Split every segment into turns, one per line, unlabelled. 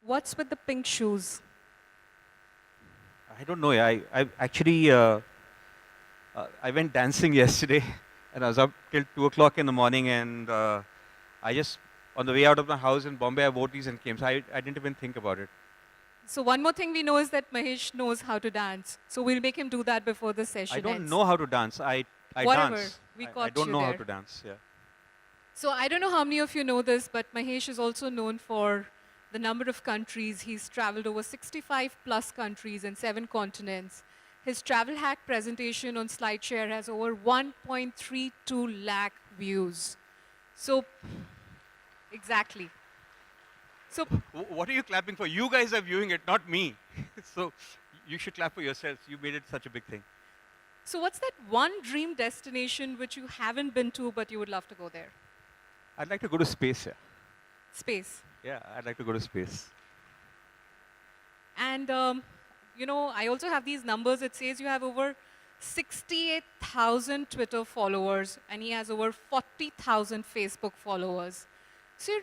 What's with the pink shoes?
I don't know. I actually I went dancing yesterday, and I was up till 2 o'clock in the morning, and I just on the way out of my house in Bombay, I wore these and came. So I didn't even think about it.
So one more thing we know is that Mahesh knows how to dance. So we'll make him do that before the session
I don't
ends.
know how to dance. I
Whatever,
dance.
we
I
caught
don't
you
know how
there.
to dance. Yeah.
So I don't know how many of you know this, but Mahesh is also known for the number of countries. He's traveled over 65 plus countries and 7 continents. His travel hack presentation on SlideShare has over 1.32 lakh views. So, exactly. So,
What are you clapping for? You guys are viewing it, not me. So you should clap for yourselves. You made it such a big thing.
so what's that one dream destination which you haven't been to but you would love to go there?
I'd like to go to space. Yeah.
Space.
Yeah. I'd like to go to space.
And, you know, I also have these numbers. It says you have over 68,000 Twitter followers, and he has over 40,000 Facebook followers. So you're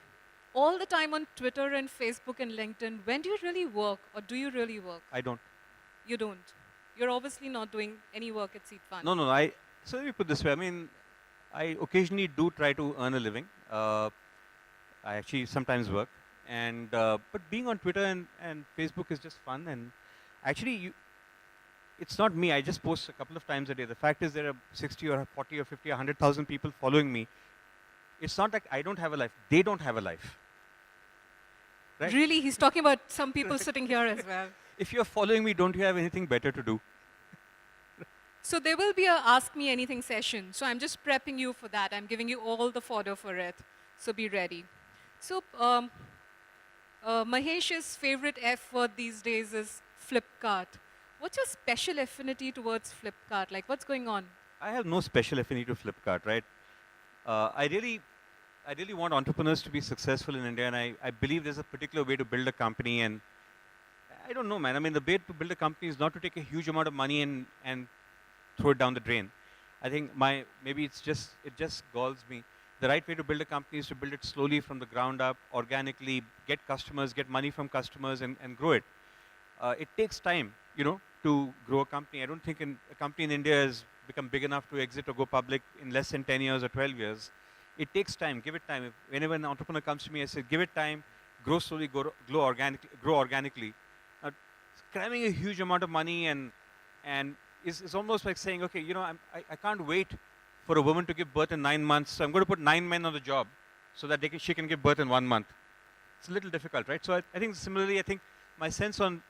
all the time on Twitter and Facebook and LinkedIn. When do you really work, or do you really work?
I don't.
You don't. You're obviously not doing any work at Seed Fund.
No, no. So let me put this way. I mean, I occasionally do try to earn a living. I actually sometimes work, and but being on Twitter and Facebook is just fun. And actually, it's not me. I just post a couple of times a day. The fact is, there are 60 or 40 or 50 or 100,000 people following me. It's not like I don't have a life. They don't have a life. Right?
Really, he's talking about some people sitting here as well.
If you're following me, don't you have anything better to do?
So there will be a Ask Me Anything session. So I'm just prepping you for that. I'm giving you all the fodder for it. So be ready. So Mahesh's favorite F word these days is Flipkart. What's your special affinity towards Flipkart? Like, what's going on?
I have no special affinity to Flipkart, right? I really want entrepreneurs to be successful in India, and I believe there's a particular way to build a company. And I don't know, man. I mean, the way to build a company is not to take a huge amount of money and throw it down the drain. I think maybe it just galls me. The right way to build a company is to build it slowly from the ground up, organically, get customers, get money from customers, and grow it. It takes time, to grow a company. I don't think a company in India has become big enough to exit or go public in less than 10 years or 12 years. It takes time. Give it time. Whenever an entrepreneur comes to me, I say, give it time, grow slowly, grow organically. Cramming a huge amount of money and is almost like saying, okay, I can't wait for a woman to give birth in 9 months, so I'm going to put 9 men on the job so that she can give birth in 1 month. It's a little difficult, right? So I think similarly, I think my sense on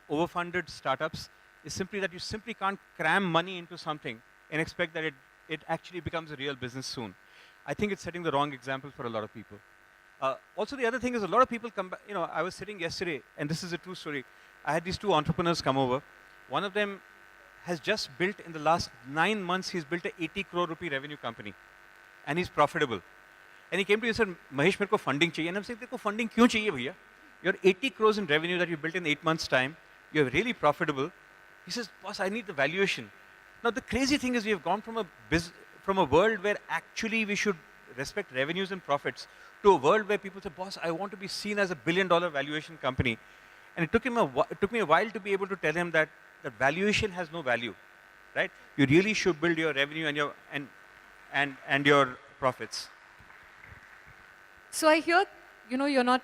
overfunded startups is simply that you simply can't cram money into something and expect that it actually becomes a real business soon. I think it's setting the wrong example for a lot of people. Also, the other thing is a lot of people come back. I was sitting yesterday, and this is a true story. I had these 2 entrepreneurs come over. One of them has just built, in the last 9 months, he's built a 80 crore rupee revenue company. And he's profitable. And he came to me and said, Mahesh, मेरे को funding चाहिए. And I'm saying, तेरे को funding क्यों चाहिए भैया? You're 80 crores in revenue that you built in 8 months' time. You're really profitable. He says, boss, I need the valuation. Now, the crazy thing is we have gone from a world where actually we should respect revenues and profits to a world where people say, boss, I want to be seen as a $1 billion valuation company. And it took me a while to be able to tell him that valuation has no value, right? You really should build your revenue and your profits.
So I hear, you're not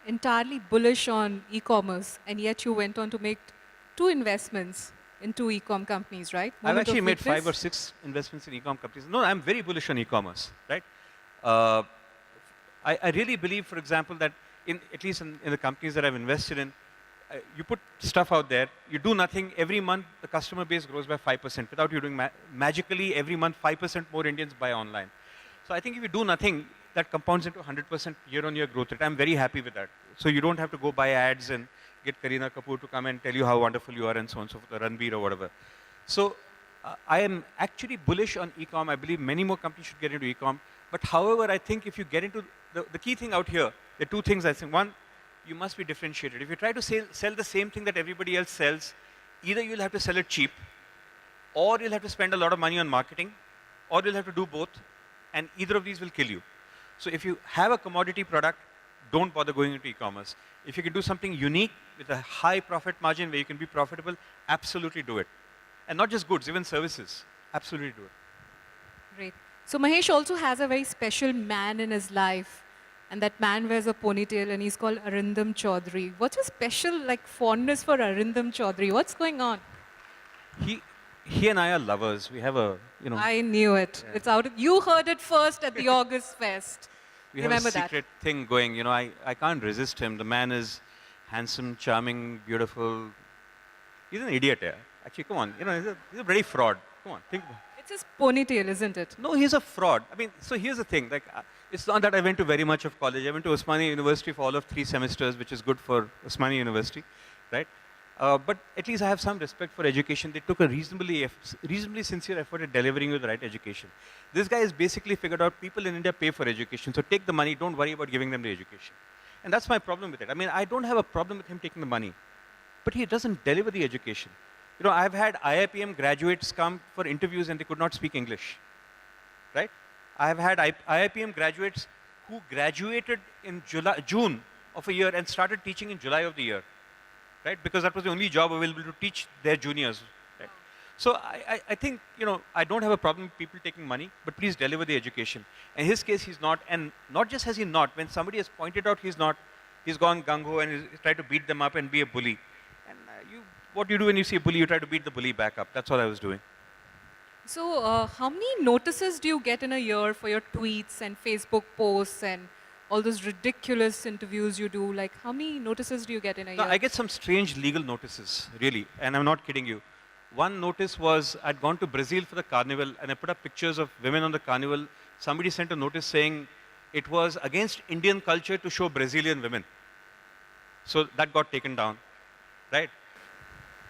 entirely bullish on e-commerce, and yet you went on to make 2 investments in 2 e-com companies, right?
I've actually made 5 or 6 investments in e-com companies. No, I'm very bullish on e-commerce, right? I really believe, for example, that at least in the companies that I've invested in, you put stuff out there, you do nothing, every month the customer base grows by 5% without you doing magically every month 5% more Indians buy online. So I think if you do nothing, that compounds into 100% year-on-year growth rate. I'm very happy with that. So you don't have to go buy ads and get Kareena Kapoor to come and tell you how wonderful you are and so on and so forth, or Ranbir or whatever. So I am actually bullish on e-com. I believe many more companies should get into e-com. But however, I think if you get into the key thing out here, there are two things I think. One, you must be differentiated. If you try to sell the same thing that everybody else sells, either you'll have to sell it cheap, or you'll have to spend a lot of money on marketing, or you'll have to do both, and either of these will kill you. So if you have a commodity product, don't bother going into e-commerce. If you can do something unique with a high profit margin where you can be profitable, absolutely do it. And not just goods, even services. Absolutely do it.
Great. So Mahesh also has a very special man in his life. And that man wears a ponytail and he's called Arindam Chaudhary. What's your special fondness for Arindam Chaudhary? What's going on?
He and I are lovers. We have a,
I knew it. Yeah. It's out. You heard it first at the August Fest.
We Remember have a secret thing going. I can't resist him. The man is handsome, charming, beautiful. He's an idiot, yeah. Actually, come on. He's a bloody fraud. Come on, think about it.
It's his ponytail, isn't it?
No, he's a fraud. I mean, so here's the thing. It's not that I went to very much of college. I went to Osmania University for all of 3 semesters, which is good for Osmania University, right? But at least I have some respect for education. They took a reasonably sincere effort at delivering you the right education. This guy has basically figured out people in India pay for education, so take the money, don't worry about giving them the education. And that's my problem with it. I mean, I don't have a problem with him taking the money, but he doesn't deliver the education. I've had IIPM graduates come for interviews and they could not speak English, right? I have had IIPM graduates who graduated in June of a year and started teaching in July of the year, right? Because that was the only job available to teach their juniors, right? So I think, I don't have a problem with people taking money, but please deliver the education. In his case, he's not, and not just has he not, when somebody has pointed out he's not, he's gone gung-ho and he's tried to beat them up and be a bully. And what you do when you see a bully, you try to beat the bully back up. That's what I was doing.
So how many notices do you get in a year for your tweets and Facebook posts and all those ridiculous interviews you do? Like, how many notices do you get in a year?
I get some strange legal notices, really, and I'm not kidding you. One notice was I'd gone to Brazil for the carnival, and I put up pictures of women on the carnival. Somebody sent a notice saying it was against Indian culture to show Brazilian women. So that got taken down, right?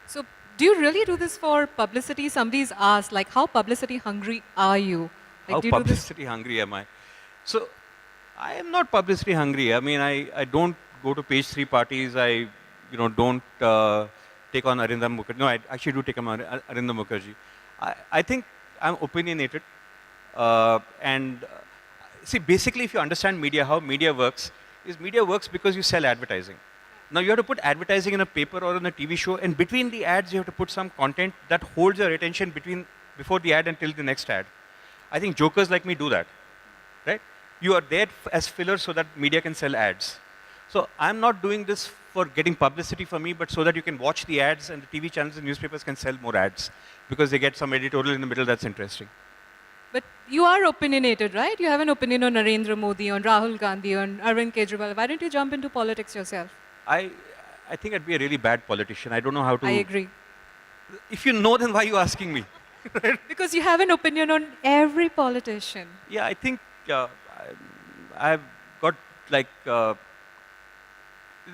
So do you really do this for publicity? Somebody's asked, how publicity hungry are you?
How publicity hungry am I? So I am not publicity hungry. I mean, I don't go to page 3 parties. I, don't take on Arindam Mukherjee. No, I actually do take on Arindam Mukherjee. I think I'm opinionated. See, basically, if you understand media, how media works, is media works because you sell advertising. Now, you have to put advertising in a paper or in a TV show, and between the ads, you have to put some content that holds your attention before the ad until the next ad. I think jokers like me do that, right? You are there as fillers so that media can sell ads. So I'm not doing this for getting publicity for me, but so that you can watch the ads and the TV channels and newspapers can sell more ads because they get some editorial in the middle that's interesting.
But you are opinionated, right? You have an opinion on Narendra Modi, on Rahul Gandhi, on Arvind Kejriwal. Why don't you jump into politics yourself?
I think I'd be a really bad politician. I don't know how to...
I agree.
If you know, then why are you asking me?
Because you have an opinion on every politician.
Yeah, I think I've got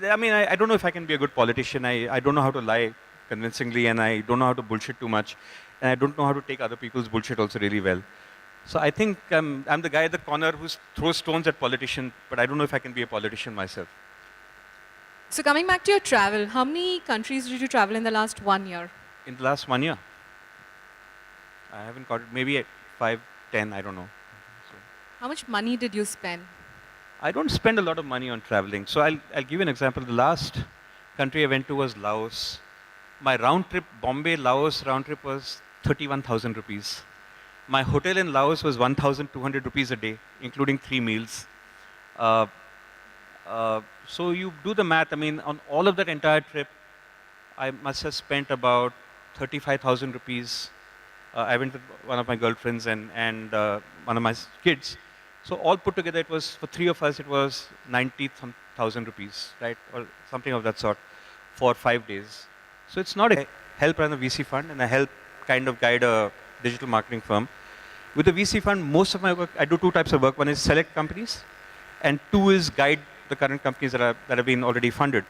I don't know if I can be a good politician. I don't know how to lie convincingly, and I don't know how to bullshit too much. And I don't know how to take other people's bullshit also really well. So I think I'm the guy at the corner who throws stones at politicians, but I don't know if I can be a politician myself.
So coming back to your travel, how many countries did you travel in the last 1 year?
In the last 1 year? I haven't got it. Maybe 5, 10, I don't know. So
how much money did you spend?
I don't spend a lot of money on traveling. So I'll give you an example. The last country I went to was Laos. My round trip, Bombay-Laos round trip was 31,000 rupees. My hotel in Laos was 1,200 rupees a day, including 3 meals. So you do the math. I mean, on all of that entire trip, I must have spent about 35,000 rupees. I went with one of my girlfriends and one of my kids. So all put together, it was, for 3 of us, it was 90,000 rupees, right? Or something of that sort. for 5 days. So it's not a help run a VC fund and I help kind of guide a digital marketing firm. With the VC fund, most of my work, I do two types of work. One is select companies, and two is guide the current companies that have been already funded.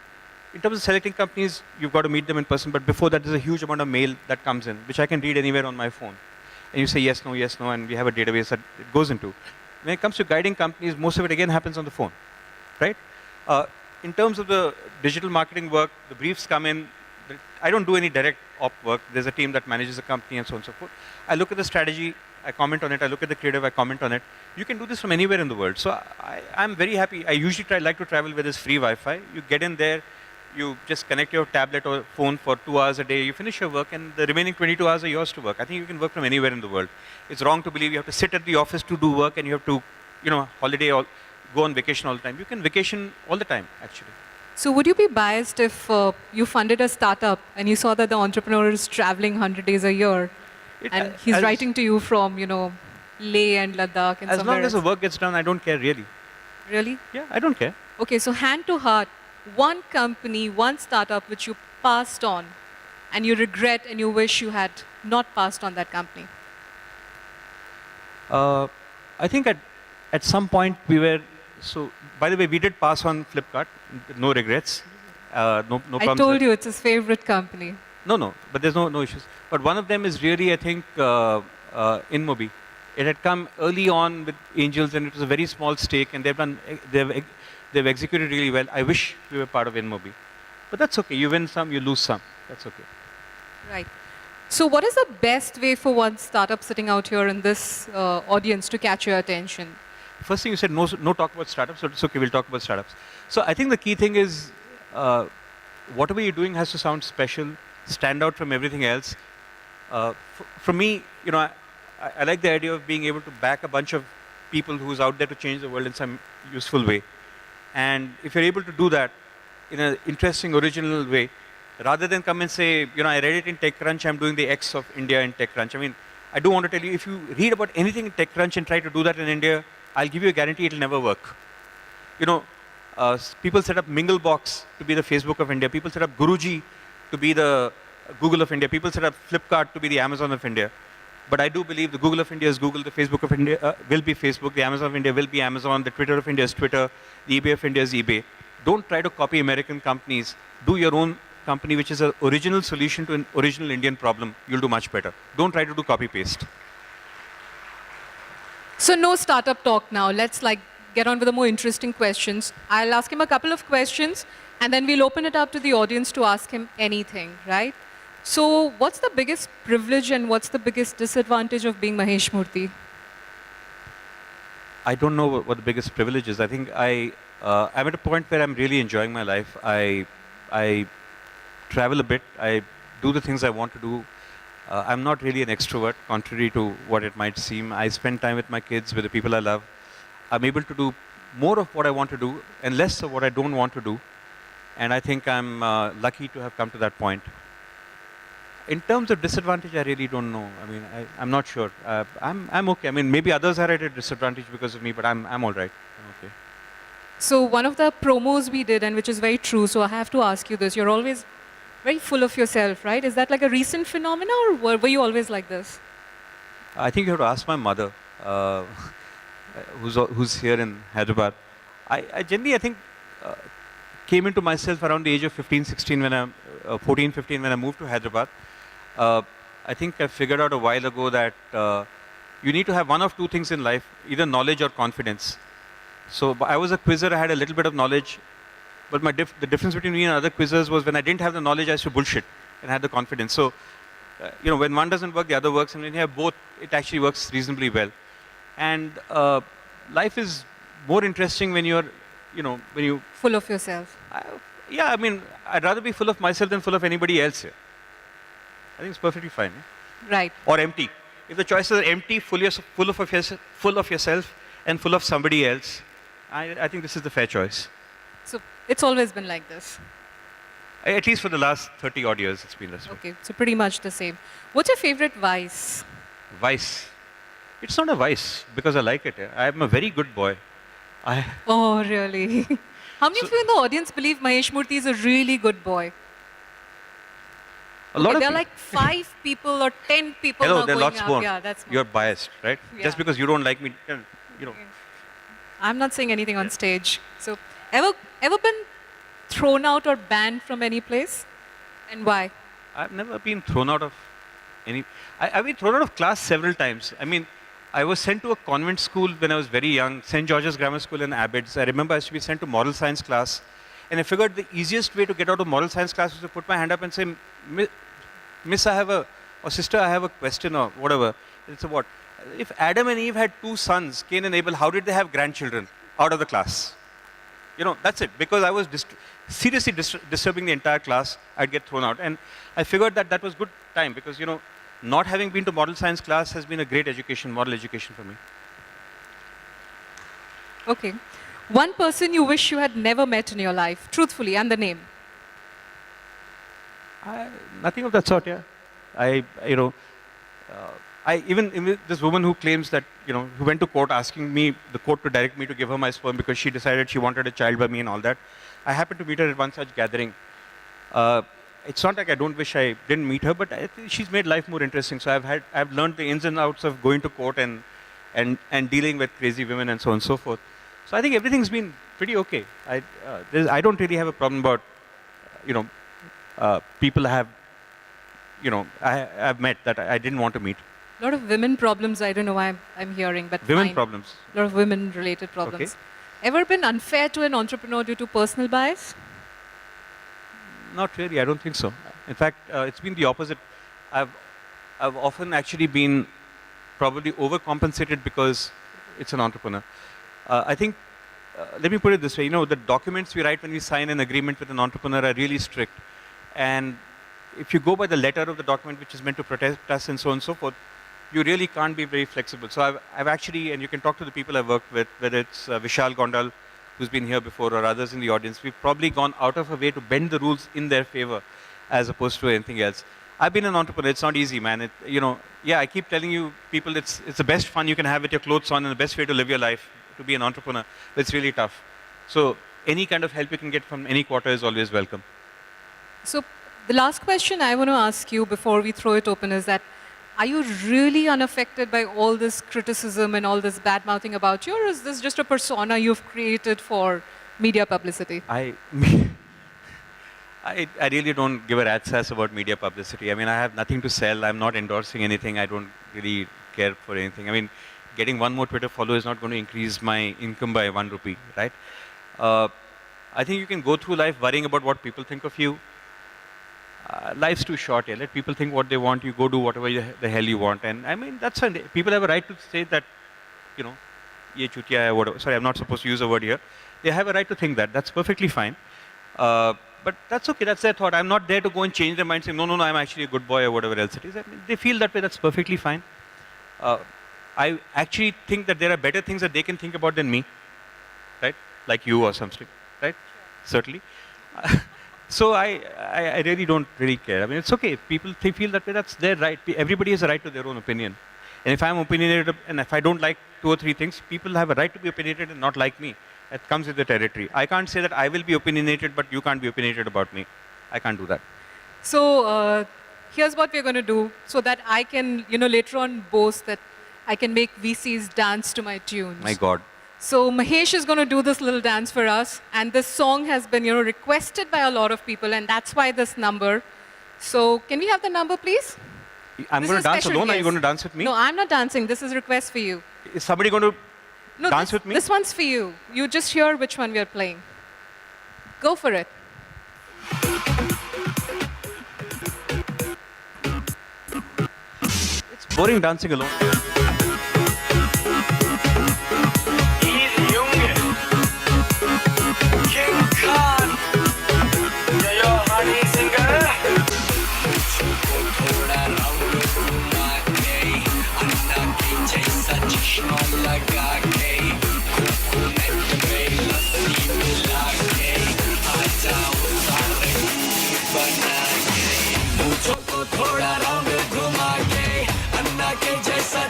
In terms of selecting companies, you've got to meet them in person, but before that, there's a huge amount of mail that comes in, which I can read anywhere on my phone. And you say yes, no, and we have a database that it goes into. When it comes to guiding companies, most of it again happens on the phone, right? In terms of the digital marketing work, the briefs come in. I don't do any direct op work. There's a team that manages the company and so on and so forth. I look at the strategy, I comment on it. I look at the creative, I comment on it. You can do this from anywhere in the world. So I'm very happy. I usually like to travel where there's free Wi-Fi. You get in there, you just connect your tablet or phone for 2 hours a day. You finish your work, and the remaining 22 hours are yours to work. I think you can work from anywhere in the world. It's wrong to believe you have to sit at the office to do work, and you have to, holiday or go on vacation all the time. You can vacation all the time, actually.
So would you be biased if you funded a startup and you saw that the entrepreneur is traveling 100 days a year and he's writing to you from, Leh and Ladakh and
as long as the work gets done, I don't care really.
Really?
Yeah, I don't care.
Okay, so hand to heart, one company, one startup which you passed on and you regret and you wish you had not passed on that company.
I think at some point we were, so by the way, we did pass on Flipkart, no regrets, no problems.
I told you it's his favorite company.
No, but there's no issues. But one of them is really, I think, InMobi. It had come early on with Angels, and it was a very small stake, and they've executed really well. I wish we were part of InMobi. But that's okay. You win some, you lose some. That's okay.
Right. So what is the best way for one startup sitting out here in this audience to catch your attention?
First thing you said, no talk about startups, so it's okay, we'll talk about startups. So I think the key thing is, whatever you're doing has to sound special, stand out from everything else. For me, I like the idea of being able to back a bunch of people who's out there to change the world in some useful way. And if you're able to do that in an interesting, original way, rather than come and say, I read it in TechCrunch, I'm doing the X of India in TechCrunch. I mean, I do want to tell you, if you read about anything in TechCrunch and try to do that in India, I'll give you a guarantee it'll never work. People set up Minglebox to be the Facebook of India. People set up Guruji to be the Google of India. People set up Flipkart to be the Amazon of India. But I do believe the Google of India is Google, the Facebook of India will be Facebook, the Amazon of India will be Amazon, the Twitter of India is Twitter, the eBay of India is eBay. Don't try to copy American companies. Do your own company, which is an original solution to an original Indian problem. You'll do much better. Don't try to do copy-paste.
So no startup talk now. Let's get on with the more interesting questions. I'll ask him a couple of questions, and then we'll open it up to the audience to ask him anything, right? So what's the biggest privilege and what's the biggest disadvantage of being Mahesh Murthy?
I don't know what the biggest privilege is. I think I'm at a point where I'm really enjoying my life. I travel a bit. I do the things I want to do. I'm not really an extrovert, contrary to what it might seem. I spend time with my kids, with the people I love. I'm able to do more of what I want to do and less of what I don't want to do. And I think I'm lucky to have come to that point. In terms of disadvantage, I really don't know. I mean, I'm not sure. I'm okay. I mean, maybe others are at a disadvantage because of me, but I'm all right. I'm okay.
So one of the promos we did, and which is very true, so I have to ask you this. You're always very full of yourself, right? Is that like a recent phenomenon, or were you always like this?
I think you have to ask my mother, who's here in Hyderabad. I generally, I think, came into myself around the age of 15, 16, 14, 15, when I moved to Hyderabad. I think I figured out a while ago that you need to have one of two things in life, either knowledge or confidence. So I was a quizzer, I had a little bit of knowledge, but the difference between me and other quizzers was when I didn't have the knowledge, I used to bullshit and had the confidence. So, when one doesn't work, the other works, and when you have both, it actually works reasonably well. And life is more interesting when you're, when you...
Full of yourself.
Yeah, I mean, I'd rather be full of myself than full of anybody else here. I think it's perfectly fine. Yeah?
Right.
Or empty. If the choices are empty, full of yourself, and full of somebody else, I think this is the fair choice.
So it's always been like this?
At least for the last 30 odd years, it's been this way.
Okay, so pretty much the same. What's your favorite vice?
Vice. It's not a vice, because I like it. I'm a very good boy.
Oh, really? How many of you in the audience believe Mahesh Murthy is a really good boy?
A lot
Okay,
of
there are
people.
like 5 people or 10 people
Hello,
now
there are
going
lots
up.
more.
Yeah, that's more.
You're biased, right?
Yeah.
Just because you don't like me, you know.
I'm not saying anything on
Yeah.
stage. So, ever been thrown out or banned from any place? And why?
I've never been thrown out of any. I've been thrown out of class several times. I mean, I was sent to a convent school when I was very young, St. George's Grammar School in Abbots. I remember I used to be sent to moral science class. And I figured the easiest way to get out of moral science class was to put my hand up and say, Miss, I have a, or sister, I have a question or whatever. It's a what? If Adam and Eve had 2 sons, Cain and Abel, how did they have grandchildren out of the class? You know, that's it. Because I was seriously disturbing the entire class, I'd get thrown out. And I figured that that was good time because, you know, not having been to model science class has been a great education, moral education for me.
Okay. One person you wish you had never met in your life, truthfully, and the name.
Nothing of that sort, yeah. You know, even this woman who claims that, you know, who went to court asking me, the court to direct me to give her my sperm because she decided she wanted a child by me and all that. I happened to meet her at one such gathering. It's not like I don't wish I didn't meet her, but I think she's made life more interesting. So I've learned the ins and outs of going to court and dealing with crazy women and so on and so forth. So I think everything's been pretty okay. I don't really have a problem about, you know, people I have, you know, I've met that I didn't want to meet.
A lot of women problems, I don't know why I'm hearing, but
Women
fine.
problems.
A lot of women-related problems.
Okay.
Ever been unfair to an entrepreneur due to personal bias?
Not really, I don't think so. In fact, it's been the opposite. I've often actually been probably overcompensated because it's an entrepreneur. I think, let me put it this way, you know, the documents we write when we sign an agreement with an entrepreneur are really strict. And if you go by the letter of the document which is meant to protect us and so on and so forth, you really can't be very flexible. So I've actually, and you can talk to the people I've worked with, whether it's Vishal Gondal, who's been here before, or others in the audience, we've probably gone out of our way to bend the rules in their favor as opposed to anything else. I've been an entrepreneur. It's not easy, man. You know, yeah, I keep telling you, people, it's the best fun you can have with your clothes on and the best way to live your life, to be an entrepreneur. But it's really tough. So any kind of help you can get from any quarter is always welcome.
So the last question I want to ask you before we throw it open is that, are you really unaffected by all this criticism and all this bad-mouthing about you, or is this just a persona you've created for media publicity?
I really don't give a rat's ass about media publicity. I mean, I have nothing to sell. I'm not endorsing anything. I don't really care for anything. I mean, getting one more Twitter follower is not going to increase my income by 1 rupee, right? I think you can go through life worrying about what people think of you. Life's too short, yeah. Let people think what they want. You go do whatever the hell you want. And I mean, that's fine. People have a right to say that, you know, ye chutiya hai, whatever. Sorry, I'm not supposed to use a word here. They have a right to think that. That's perfectly fine. But that's okay. That's their thought. I'm not there to go and change their mind, saying, no, no, no, I'm actually a good boy or whatever else it is. I mean, they feel that way. That's perfectly fine. I actually think that there are better things that they can think about than me, right? Like you or something, right? Certainly. So I really don't really care. I mean, it's okay. If people feel that way, that's their right. Everybody has a right to their own opinion. And if I'm opinionated, and if I don't like 2 or 3 things, people have a right to be opinionated and not like me. It comes with the territory. I can't say that I will be opinionated, but you can't be opinionated about me. I can't do that.
So here's what we're going to do so that I can, you know, later on boast that I can make VCs dance to my tunes.
My God.
So Mahesh is going to do this little dance for us, and this song has been, you know, requested by a lot of people, and that's why this number. So can we have the number, please?
I'm going to dance alone, or are you going to dance with me?
No, I'm not dancing. This is a request for you.
Is somebody going to dance with me?
This one's for you. You just hear which one we are playing. Go for it.
It's boring dancing alone.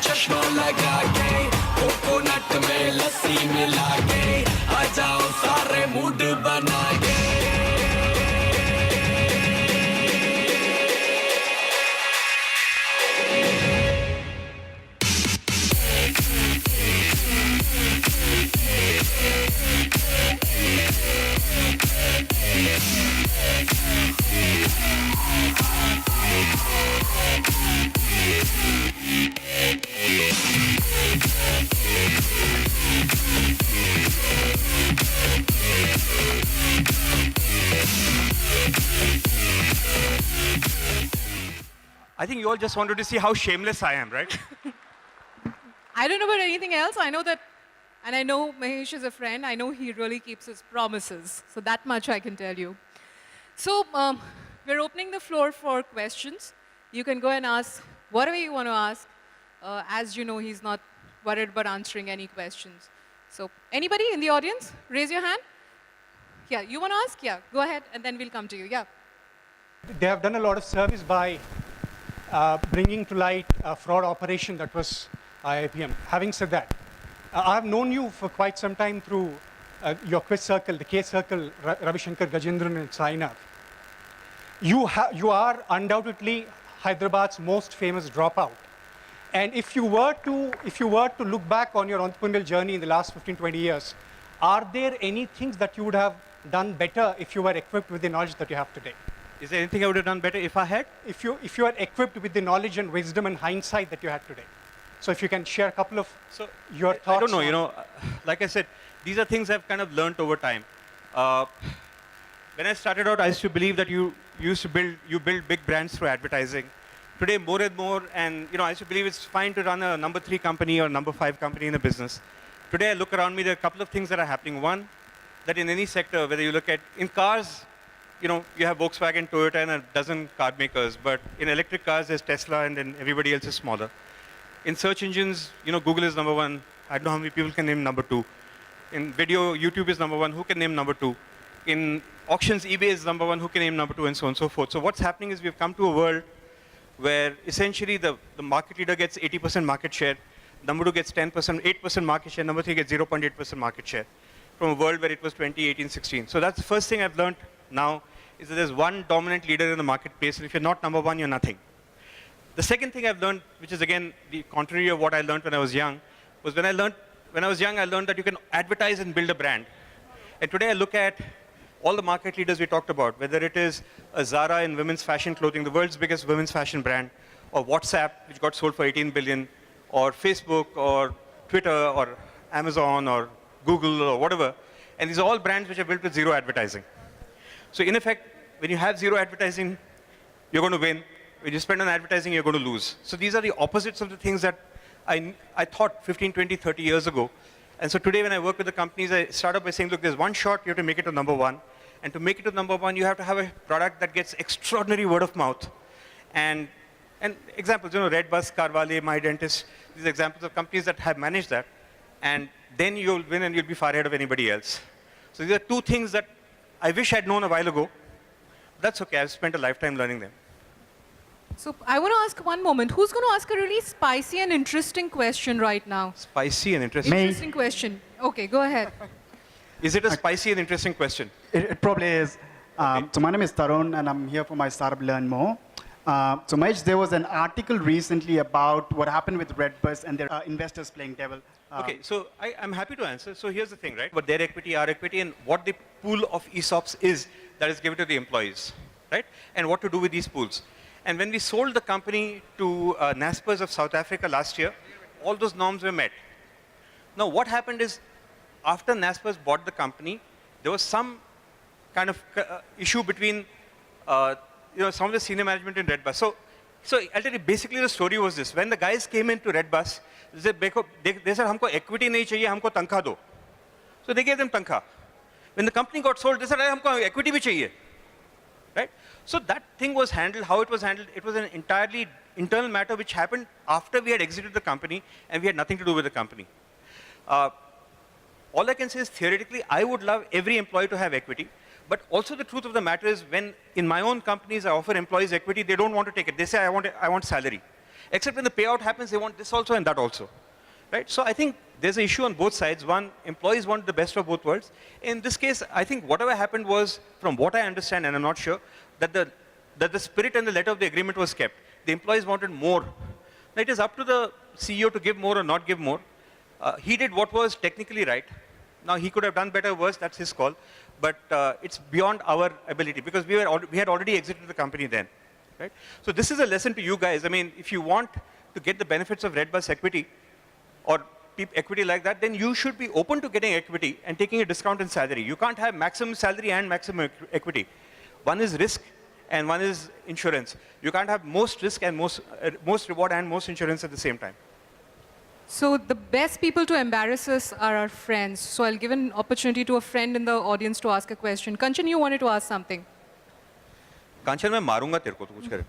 चश्मा लगा के coconut में लस्सी मिला के आ जाओ सारे mood बना के
I think you all just wanted to see how shameless I am, right?
I don't know about anything else. I know that, and I know Mahesh is a friend. I know he really keeps his promises. So that much I can tell you. So we're opening the floor for questions. You can go and ask whatever you want to ask. As you know, he's not worried about answering any questions. So anybody in the audience, raise your hand. Yeah, you want to ask? Yeah, go ahead, and then we'll come to you. Yeah.
They have done a lot of service by bringing to light a fraud operation that was IIPM. Having said that, I've known you for quite some time through your quiz circle, the K circle, Ravi Shankar, Gajendran, and Sainath. You are undoubtedly Hyderabad's most famous dropout. And if you were to look back on your entrepreneurial journey in the last 15, 20 years, are there any things that you would have done better if you were equipped with the knowledge that you have today?
Is there anything I would have done better if I had?
If you are equipped with the knowledge and wisdom and hindsight that you had today. So if you can share a couple of your thoughts.
I don't know, like I said, these are things I've kind of learned over time. When I started out, I used to believe that you build big brands through advertising. Today, more and more, and I used to believe it's fine to run a number 3 company or number 5 company in a business. Today, I look around me, there are a couple of things that are happening. One, that in any sector, whether you look at, in cars, you have Volkswagen, Toyota, and a dozen car makers. But in electric cars, there's Tesla, and then everybody else is smaller. In search engines, Google is number 1. I don't know how many people can name number 2. In video, YouTube is number 1. Who can name number 2? In auctions, eBay is number 1. Who can name number 2? And so on and so forth. So what's happening is we've come to a world where essentially the market leader gets 80% market share, number 2 gets 10%, 8% market share, number 3 gets 0.8% market share from a world where it was 20, 18, 16. So that's the first thing I've learned now is that there's one dominant leader in the marketplace, and if you're not number 1, you're nothing. The second thing I've learned, which is again the contrary of what I learned when I was young, was when I was young, I learned that you can advertise and build a brand. And today I look at all the market leaders we talked about, whether it is a Zara in women's fashion clothing, the world's biggest women's fashion brand, or WhatsApp, which got sold for 18 billion, or Facebook, or Twitter, or Amazon, or Google, or whatever. And these are all brands which are built with zero advertising. So in effect, when you have zero advertising, you're going to win. When you spend on advertising, you're going to lose. So these are the opposites of the things that I thought 15, 20, 30 years ago. And so today when I work with the companies, I start up by saying, look, there's one shot, you have to make it to number 1. And to make it to number 1, you have to have a product that gets extraordinary word of mouth. And examples, Redbus, Carvalho, My Dentist, these are examples of companies that have managed that. And then you'll win and you'll be far ahead of anybody else. So these are 2 things that I wish I'd known a while ago. That's okay, I've spent a lifetime learning them.
So I want to ask one moment. Who's going to ask a really spicy and interesting question right now?
Spicy and interesting?
Interesting question. Okay, go ahead.
Is it a spicy and interesting question?
It probably is.
Okay.
So my name is Tarun, and I'm here for my startup Learn More. So Mahesh, there was an article recently about what happened with Redbus and their investors playing devil.
Okay, so I'm happy to answer. So here's the thing, right? But their equity, our equity, and what the pool of ESOPs is that is given to the employees, right? And what to do with these pools. And when we sold the company to Naspers of South Africa last year, all those norms were met. Now, what happened is, after Naspers bought the company, there was some kind of issue between some of the senior management in Redbus. So I'll tell you, basically the story was this. When the guys came into Redbus, they said, "Humko equity nahi chahiye, humko tankha do." So they gave them tankha. When the company got sold, they said, "Humko equity bhi chahiye." Right? So that thing was handled, how it was handled, it was an entirely internal matter which happened after we had exited the company and we had nothing to do with the company. All I can say is theoretically, I would love every employee to have equity, but also the truth of the matter is when in my own companies I offer employees equity, they don't want to take it. They say, I want salary. Except when the payout happens, they want this also and that also. Right? So I think there's an issue on both sides. One, employees want the best of both worlds. In this case, I think whatever happened was, from what I understand, and I'm not sure, that the spirit and the letter of the agreement was kept. The employees wanted more. Now, it is up to the CEO to give more or not give more. He did what was technically right. Now, he could have done better or worse, that's his call. But it's beyond our ability, because we had already exited the company then. right? So this is a lesson to you guys. I mean, if you want to get the benefits of Redbus equity or equity like that, then you should be open to getting equity and taking a discount in salary. You can't have maximum salary and maximum equity. One is risk and one is insurance. You can't have most risk and most reward and most insurance at the same time.
So the best people to embarrass us are our friends. So I'll give an opportunity to a friend in the audience to ask a question. Kanchan, you wanted to ask something.
कांचन मैं मारूंगा तेरे को तो कुछ करे.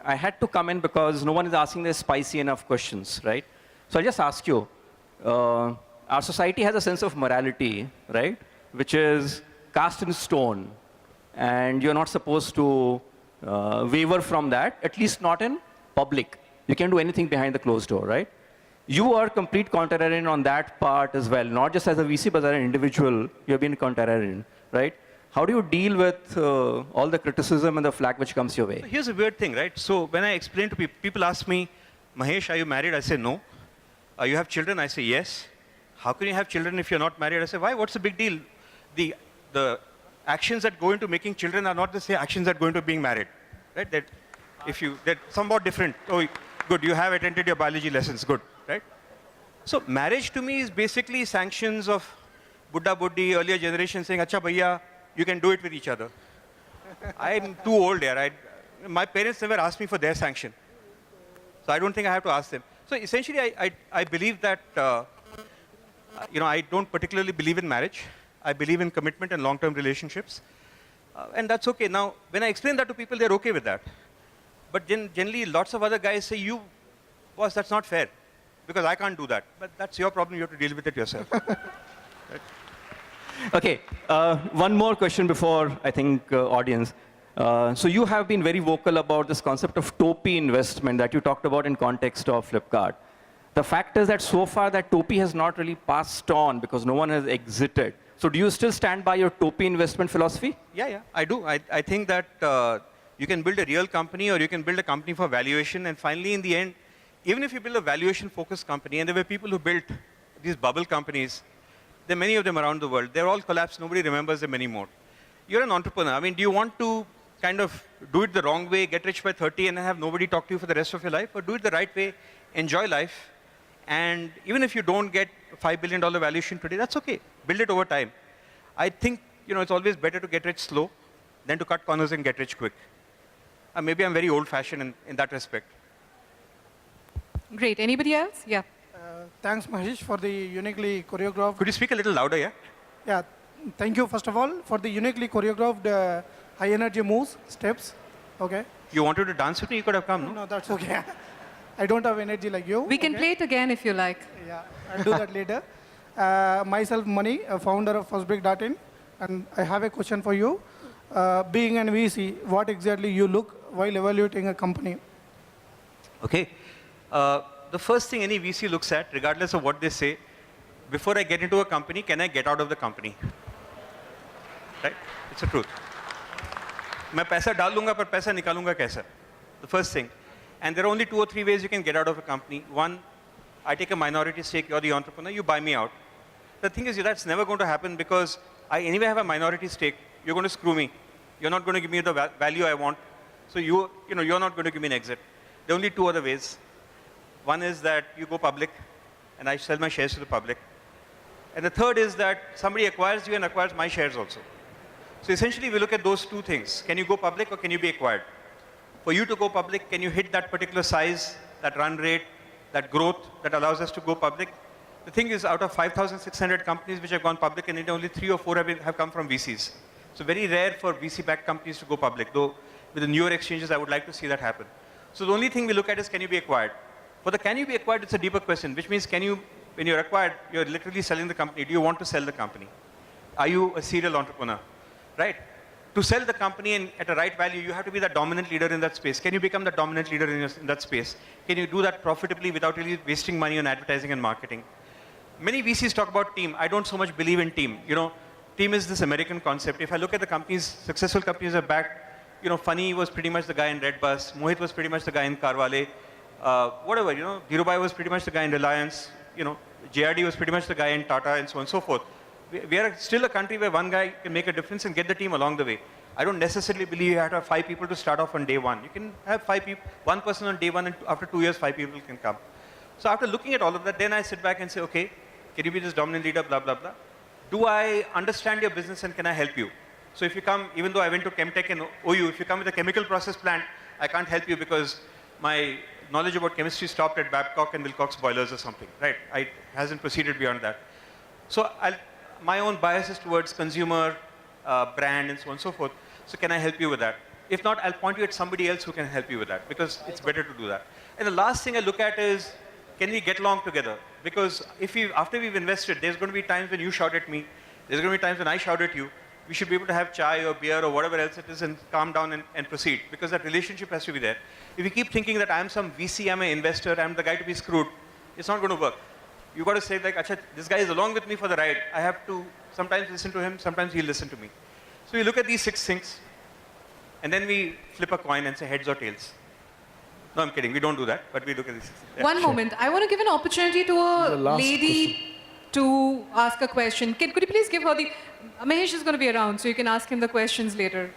I had to come in because no one is asking the spicy enough questions, right? So I'll just ask you, our society has a sense of morality, right? Which is cast in stone. And you're not supposed to waver from that, at least not in public. You can do anything behind the closed door, right? You are complete contrarian on that part as well, not just as a VC, but as an individual, you have been contrarian, right? How do you deal with all the criticism and the flack which comes your way?
Here's a weird thing, right? So when I explain to people, people ask me, Mahesh, are you married? I say no. You have children? I say yes. How can you have children if you're not married? I say, why? What's the big deal? The actions that go into making children are not the same actions that go into being married, right? They're somewhat different. Oh, good, you have attended your biology lessons, good, right? So marriage to me is basically sanctions of Buddha Buddhi, earlier generation saying, Acha bhaiya, you can do it with each other. I'm too old here. My parents never asked me for their sanction. So I don't think I have to ask them. So essentially, I believe that, I don't particularly believe in marriage. I believe in commitment and long-term relationships. And that's okay. Now, when I explain that to people, they're okay with that. But generally, lots of other guys say, boss, that's not fair. Because I can't do that. But that's your problem. You have to deal with it yourself. Right?
Okay, one more question before, I think, audience. So you have been very vocal about this concept of topi investment that you talked about in context of Flipkart. The fact is that so far that topi has not really passed on because no one has exited. So do you still stand by your topi investment philosophy?
Yeah, I do. I think that you can build a real company or you can build a company for valuation. And finally, in the end, even if you build a valuation-focused company, and there were people who built these bubble companies, there are many of them around the world. They're all collapsed. Nobody remembers them anymore. You're an entrepreneur. I mean, do you want to kind of do it the wrong way, get rich by 30 and have nobody talk to you for the rest of your life? Or do it the right way, enjoy life, and even if you don't get a $5 billion valuation today, that's okay. Build it over time. I think, it's always better to get rich slow than to cut corners and get rich quick. Maybe I'm very old-fashioned in that respect.
Great. Anybody else? Yeah.
Thanks, Mahesh, for the uniquely choreographed.
Could you speak a little louder, yeah?
Yeah, thank you, first of all, for the uniquely choreographed high energy moves, steps. Okay.
You wanted to dance with me? You could have come, no?
No, that's okay. I don't have energy like you.
We can play it again if you like.
Yeah, I'll do that later. Myself, Mani, a founder of firstbreak.in, and I have a question for you. Being an VC, what exactly you look while evaluating a company?
Okay. The first thing any VC looks at, regardless of what they say, before I get into a company, can I get out of the company? Right? It's the truth. मैं पैसा डाल लूँगा पर पैसा निकालूँगा कैसा? The first thing. And there are only 2 or 3 ways you can get out of a company. One, I take a minority stake, you're the entrepreneur, you buy me out. The thing is, that's never going to happen because I anyway have a minority stake. You're going to screw me. You're not going to give me the value I want. So you're not going to give me an exit. There are only 2 other ways. One is that you go public, and I sell my shares to the public. And the third is that somebody acquires you and acquires my shares also. So essentially, we look at those 2 things. Can you go public or can you be acquired? For you to go public, can you hit that particular size, that run rate, that growth that allows us to go public? The thing is, out of 5,600 companies which have gone public in India, only 3 or 4 have come from VCs. So very rare for VC-backed companies to go public, though with the newer exchanges, I would like to see that happen. So the only thing we look at is, can you be acquired? For the can you be acquired, it's a deeper question, which means when you're acquired, you're literally selling the company. Do you want to sell the company? Are you a serial entrepreneur? Right? To sell the company and at a right value, you have to be the dominant leader in that space. Can you become the dominant leader in that space? Can you do that profitably without really wasting money on advertising and marketing? Many VCs talk about team. I don't so much believe in team. Team is this American concept. If I look at the companies, successful companies are backed. Funny was pretty much the guy in Redbus. Mohit was pretty much the guy in Carvale. Dhirubhai was pretty much the guy in Reliance. JRD was pretty much the guy in Tata and so on and so forth. we are still a country where one guy can make a difference and get the team along the way. I don't necessarily believe you have to have 5 people to start off on day one. You can have 5 people, one person on day one, and after 2 years, 5 people can come. So after looking at all of that, then I sit back and say, okay, can you be this dominant leader, blah, blah, blah. Do I understand your business and can I help you? So if you come, even though I went to Chemtech and OU, if you come with a chemical process plant, I can't help you because my knowledge about chemistry stopped at Babcock and Wilcox boilers or something, right? It hasn't proceeded beyond that. So my own bias is towards consumer, brand, and so on and so forth. So can I help you with that? If not, I'll point you at somebody else who can help you with that because it's better to do that. And the last thing I look at is, can we get along together? Because after we've invested, there's going to be times when you shout at me. There's going to be times when I shout at you. We should be able to have chai or beer or whatever else it is and calm down and proceed because that relationship has to be there. If you keep thinking that I'm some VC, I'm an investor, I'm the guy to be screwed, it's not going to work. You've got to say like, Acha, this guy is along with me for the ride. I have to sometimes listen to him, sometimes he'll listen to me. So we look at these 6 things and then we flip a coin and say heads or tails. No, I'm kidding. We don't do that, but we look at these 6 things.
One moment. I want to give an opportunity to a lady to ask a question. Could you please give her the... Mahesh is going to be around, so you can ask him the questions later.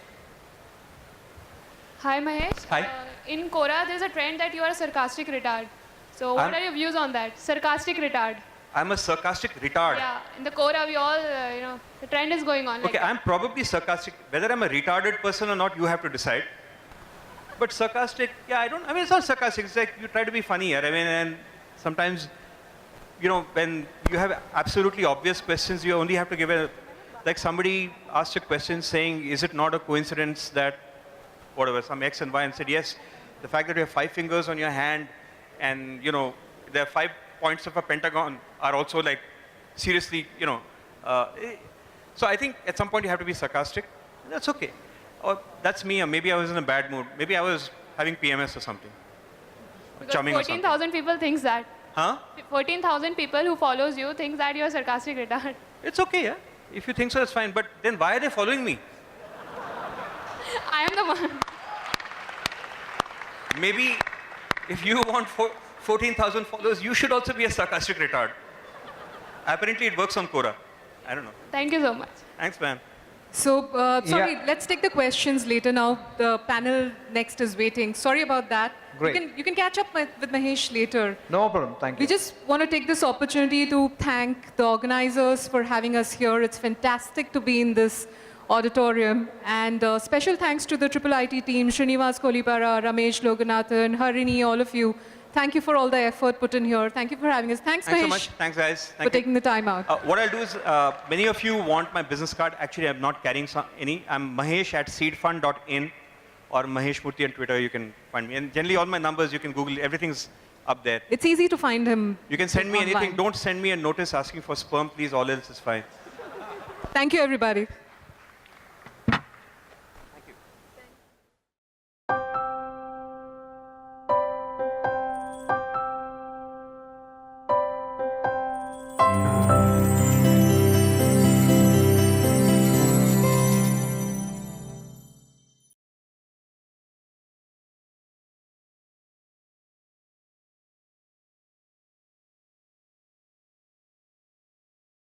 Hi, Mahesh.
Hi.
In Quora, there's a trend that you are a sarcastic retard. So what are your views on that? Sarcastic retard.
I'm a sarcastic retard.
Yeah, in the Quora, we all, the trend is going on.
Okay, I'm probably sarcastic. Whether I'm a retarded person or not, you have to decide. But sarcastic, yeah, it's not sarcastic. It's like you try to be funny. And sometimes, when you have absolutely obvious questions, you only have to give like somebody asked a question saying, is it not a coincidence that, whatever, some X and Y, and said, yes, the fact that you have 5 fingers on your hand and, there are 5 points of a pentagon are also like, seriously, So I think at some point you have to be sarcastic. That's okay. Or that's me, or maybe I was in a bad mood. Maybe I was having PMS or something.
Because
Chumming or something.
14,000 people thinks that.
Huh?
14,000 people who follows you thinks that you're a sarcastic retard.
It's okay, yeah. If you think so, that's fine. But then why are they following me?
I am the one.
Maybe if you want 14,000 followers, you should also be a sarcastic retard. Apparently, it works on Quora. I don't know.
Thank you so much.
Thanks, man.
So, sorry, let's take the questions later now. The panel next is waiting. Sorry about that.
Great.
You can catch up with Mahesh later.
No problem, thank you.
We just want to take this opportunity to thank the organizers for having us here. It's fantastic to be in this auditorium. And special thanks to the Triple IT team, Srinivas Kolipara, Ramesh Loganathan, Harini, all of you. Thank you for all the effort put in here. Thank you for having us. Thanks,
Thanks
Mahesh,
so much. Thanks, guys.
for
Thank you.
taking the time out.
What I'll do is, many of you want my business card. Actually, I'm not carrying any. I'm Mahesh at seedfund.in or Mahesh Murthy on Twitter. You can find me. And generally, all my numbers, you can Google. Everything's up there.
It's easy to find him.
You can send me
online.
anything. Don't send me a notice asking for sperm, please. All else is fine.
Thank you, everybody.